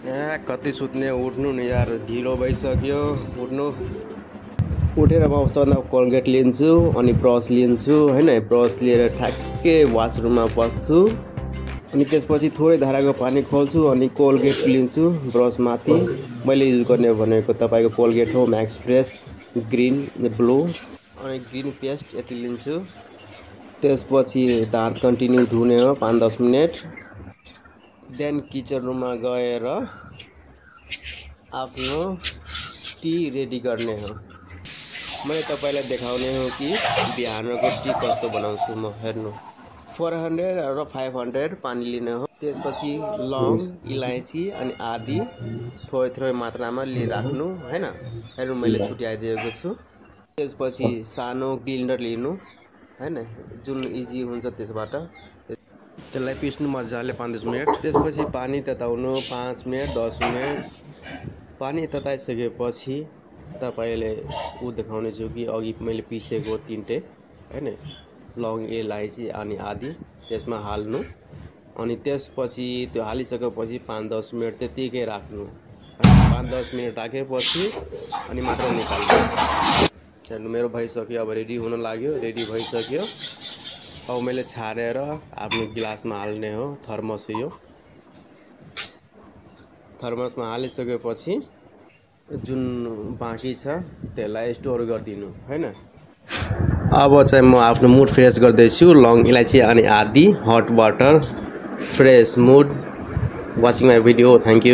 कति सुत्ने उठ्नु नि यार, ढिलो भइसक्यो। उठ्नु उठेर म सबभन्दा कोलगेट लिन्छु अनि ब्रस लिन्छु हैन। ब्रस लिएर ठ्याक्कै वासरुममा पस्छु अनि त्यसपछि थोरै धाराको पानी खोल्छु अनि कोलगेट लिन्छु ब्रस माथि। मैले युज गर्ने भनेको तपाईको कोलगेट हो म्याक्स फ्रेस ग्रीन ब्लू अनि ग्रीन पेस्ट यति लिन्छु। त्यसपछि दाँत कन्टिन्यू धुने हो 5-10 मिनेट। देन किचन रुममा गएर आफ्नो टी रेडी गर्ने हो। मैले तपाईलाई देखाउने हो कि बिहानको टी कस्तो बनाउँछु म। हेर्नु 400 र 500 पानी लिने हो। त्यसपछि लौंग इलायची अनि आदि थोरै थोरै मात्रामा लिइराख्नु हैन। हेर्नु मैले छुट्याइदिएको छु। त्यसपछि सानो ग्राइन्डर लिनु हैन, जुन इजी हुन्छ। त्यसबाट त्यसलाई पिस्नु मजाले 5-10 मिनेट। त्यसपछि पानी तताउनु 5 मिनेट 10 मिनेट। पानी तताइसकेपछि तपाईले देखाउने छु कि अघि मैले पिसेको तीनटे हैन, लौंग इलायची अनि आदि त्यसमा हाल्नु अनि त्यसपछि त्यो हालिसकेपछि 5-10 मिनेट त्यतिकै राख्नु। 5-10 मिनेट राखेपछि अनि मात्र निकाल्नु। हेर्नु मेरो भइसक्यो, अब रेडी हुन लाग्यो। रेडी भइसक्यो। अब मैले छानेर आफ्नो गिलासमा हाल्ने हो। थर्मस यो थर्मसमा हालिसकेपछि जुन बाँकी छ त्यसलाई स्टोर गरिदिनु हैन। अब चाहिँ म आफ्नो मुड फ्रेस गर्दैछु। लौंग इलायची अनि आदि hot water fresh mood. Watching my video. Thank you.